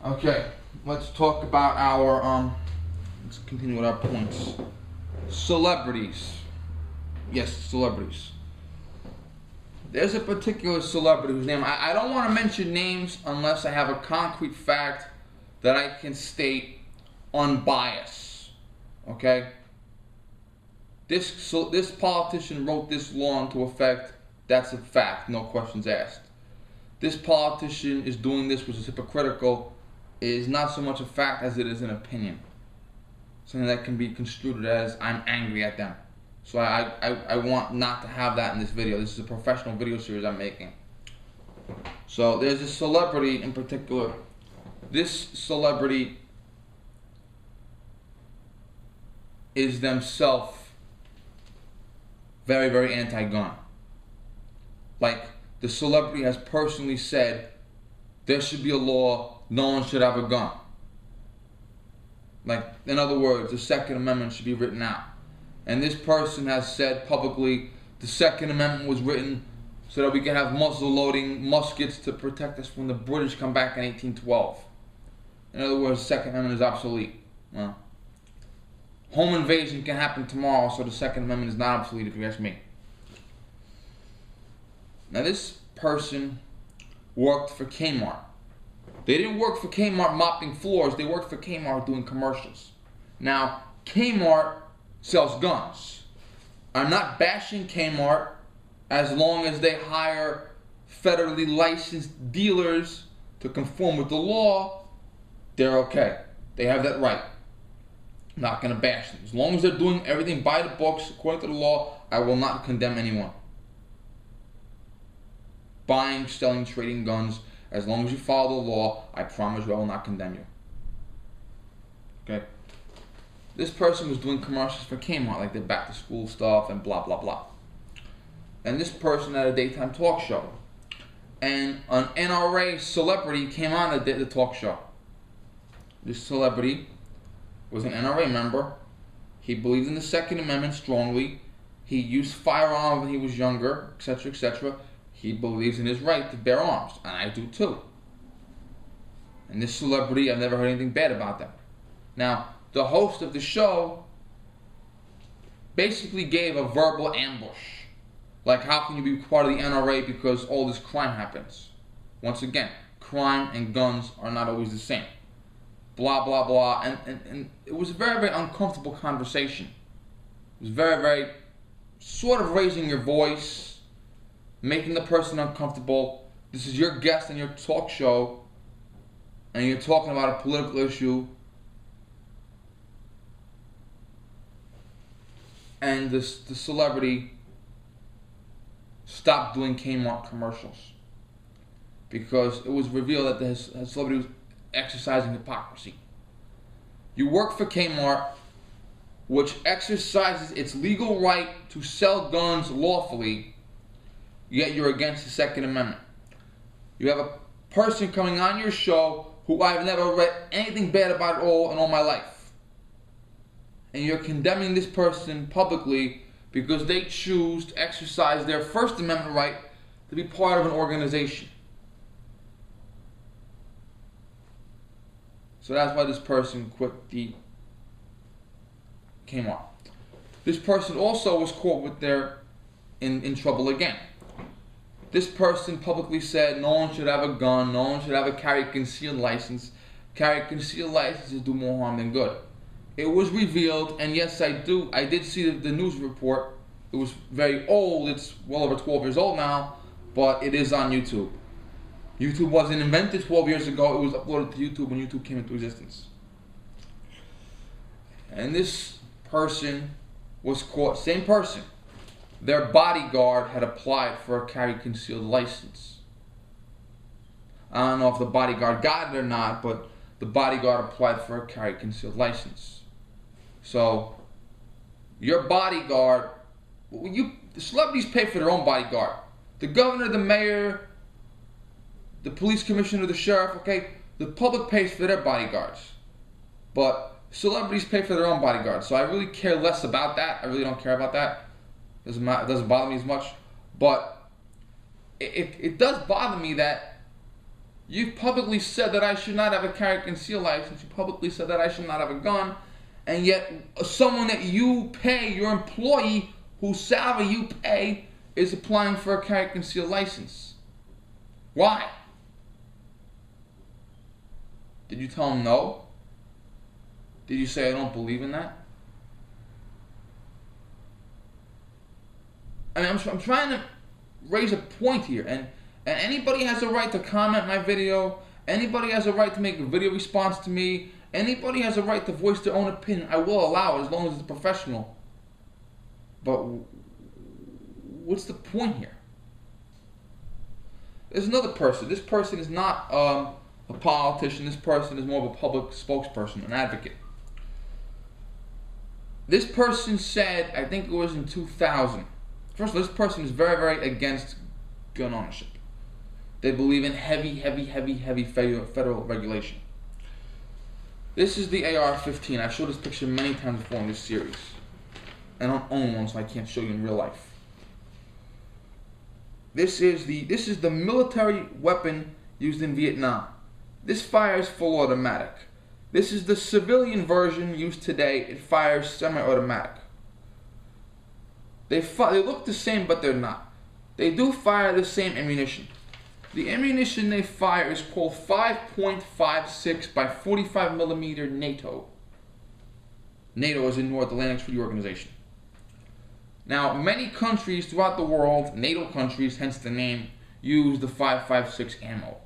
Okay, let's talk about our let's continue with our points. Celebrities. Yes, celebrities. There's a particular celebrity whose name I don't want to mention names unless I have a concrete fact that I can state unbiased. Okay? This politician wrote this law into effect. That's a fact, no questions asked. This politician is doing this, which is hypocritical, is not so much a fact as it is an opinion. Something that can be construed as I'm angry at them. So I want not to have that in this video. This is a professional video series I'm making. So there's a celebrity in particular. This celebrity is themselves very, very anti-gun. Like, the celebrity has personally said there should be a law, no one should have a gun. Like, in other words, the Second Amendment should be written out. And this person has said publicly the Second Amendment was written so that we can have muzzle-loading muskets to protect us when the British come back in 1812. In other words, the Second Amendment is obsolete. Well, home invasion can happen tomorrow, so the Second Amendment is not obsolete if you ask me. Now, this person worked for Kmart. They didn't work for Kmart mopping floors. They worked for Kmart doing commercials. Now, Kmart sells guns. I'm not bashing Kmart as long as they hire federally licensed dealers to conform with the law. They're okay. They have that right. I'm not going to bash them. As long as they're doing everything by the books, according to the law, I will not condemn anyone. Buying, selling, trading guns, as long as you follow the law, I promise you I will not condemn you. Okay? This person was doing commercials for Kmart, like the back to school stuff and blah, blah, blah. And this person had a daytime talk show. And an NRA celebrity came on the talk show. This celebrity was an NRA member. He believed in the Second Amendment strongly. He used firearms when he was younger, etc., etc. He believes in his right to bear arms, and I do too. And this celebrity, I've never heard anything bad about them. Now, the host of the show basically gave a verbal ambush. Like, how can you be part of the NRA because all this crime happens? Once again, crime and guns are not always the same. Blah, blah, blah. And it was a very, very uncomfortable conversation. It was very, very sort of raising your voice, making the person uncomfortable. This is your guest on your talk show, and you're talking about a political issue. And the celebrity stopped doing Kmart commercials because it was revealed that the celebrity was exercising hypocrisy. You work for Kmart, which exercises its legal right to sell guns lawfully, yet you're against the Second Amendment. You have a person coming on your show who I've never read anything bad about at all in all my life. And you're condemning this person publicly because they choose to exercise their First Amendment right to be part of an organization. So that's why this person quit the Kmart. This person also was caught with in trouble again. This person publicly said no one should have a gun, no one should have a carry concealed license. Carry concealed licenses do more harm than good. It was revealed, and yes, I did see the news report. It was very old. It's well over 12 years old now, but it is on YouTube. YouTube wasn't invented 12 years ago. It was uploaded to YouTube when YouTube came into existence. And this person was caught, same person. Their bodyguard had applied for a carry concealed license. I don't know if the bodyguard got it or not, but the bodyguard applied for a carry concealed license. So, your bodyguard, the celebrities pay for their own bodyguard. The governor, the mayor, the police commissioner, the sheriff, okay? The public pays for their bodyguards. But celebrities pay for their own bodyguards. So I really care less about that. I really don't care about that. It doesn't bother me as much. But it does bother me that You've publicly said that I should not have a carry conceal license. You publicly said that I should not have a gun. And yet someone that you pay, your employee whose salary you pay, is applying for a carry conceal license. Why? Did you tell him no? Did you say I don't believe in that? I mean, I'm trying to raise a point here, and anybody has a right to comment my video. Anybody has a right to make a video response to me. Anybody has a right to voice their own opinion. I will allow it as long as it's professional. But what's the point here? There's another person. This person is not a politician. This person is more of a public spokesperson, an advocate. This person said, I think it was in 2000. First of all, this person is very, very against gun ownership. They believe in heavy federal regulation. This is the AR-15. I've showed this picture many times before in this series. I don't own one, so I can't show you in real life. This is the military weapon used in Vietnam. This fires full automatic. This is the civilian version used today. It fires semi-automatic. They look the same, but they're not. They do fire the same ammunition. The ammunition they fire is called 5.56 by 45 millimeter NATO. NATO is in North Atlantic Treaty Organization. Now, many countries throughout the world, NATO countries, hence the name, use the 5.56 ammo.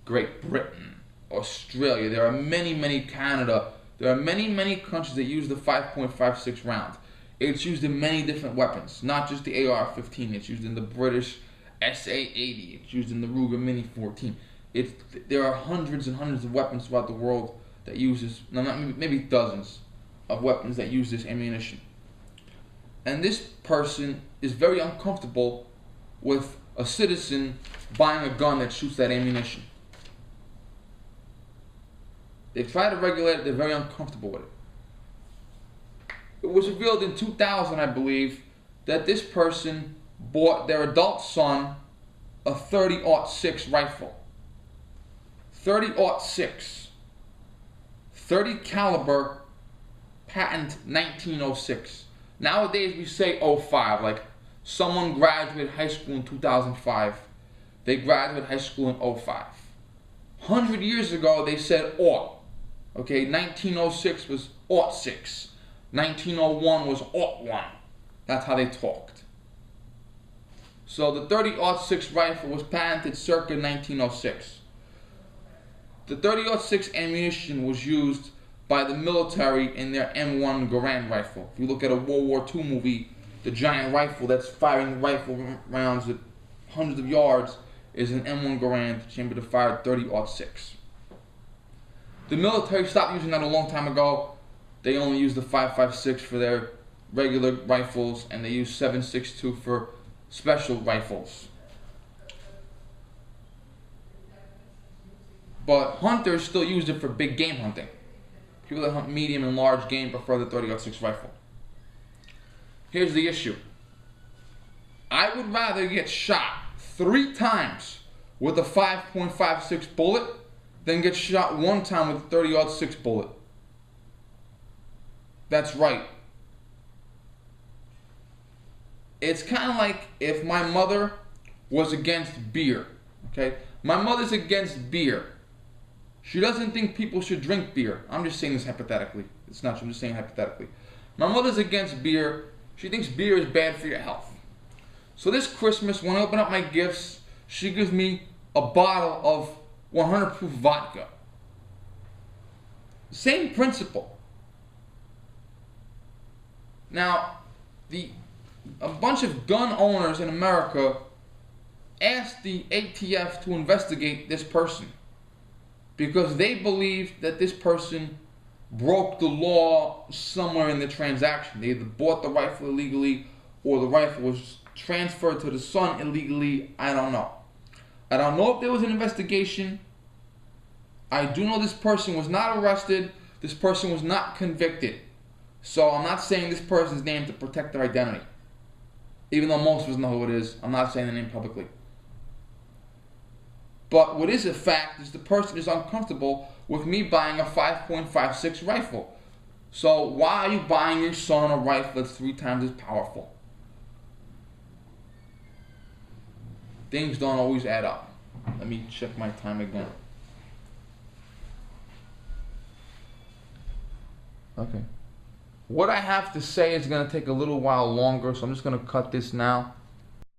Great Britain, Australia, there are many, Canada, there are many countries that use the 5.56 round. It's used in many different weapons, not just the AR-15. It's used in the British SA-80. It's used in the Ruger Mini 14. There are hundreds and hundreds of weapons throughout the world that uses, maybe dozens of weapons that use this ammunition. And this person is very uncomfortable with a citizen buying a gun that shoots that ammunition. They've tried to regulate it. They're very uncomfortable with it. It was revealed in 2000, I believe, that this person bought their adult son a 30-06 rifle. 30-06. 30 caliber, patent 1906. Nowadays we say 05, like someone graduated high school in 2005. They graduated high school in 05. 100 years ago they said aught. Okay, 1906 was 06. 1901 was 01. That's how they talked. So the 30-06 rifle was patented circa 1906. The 30-06 ammunition was used by the military in their M1 Garand rifle. If you look at a World War II movie, the giant rifle that's firing rifle rounds at hundreds of yards is an M1 Garand chamber to fire 30-06. The military stopped using that a long time ago. They only use the 5.56 for their regular rifles, and they use 7.62 for special rifles. But hunters still use it for big game hunting. People that hunt medium and large game prefer the 30-06 rifle. Here's the issue. I would rather get shot 3 times with a 5.56 bullet than get shot 1 time with a 30-06 bullet. That's right. It's kind of like if my mother was against beer. Okay? My mother's against beer. She doesn't think people should drink beer. I'm just saying this hypothetically. It's not true. I'm just saying hypothetically. My mother's against beer. She thinks beer is bad for your health. So this Christmas, when I open up my gifts, she gives me a bottle of 100 proof vodka. Same principle. Now, a bunch of gun owners in America asked the ATF to investigate this person because they believed that this person broke the law somewhere in the transaction. They either bought the rifle illegally or the rifle was transferred to the son illegally. I don't know. I don't know if there was an investigation. I do know this person was not arrested. This person was not convicted. So I'm not saying this person's name to protect their identity. Even though most of us know who it is, I'm not saying the name publicly. But what is a fact is the person is uncomfortable with me buying a 5.56 rifle. So why are you buying your son a rifle that's 3 times as powerful? Things don't always add up. Let me check my time again. Okay. What I have to say is going to take a little while longer, so I'm just going to cut this now.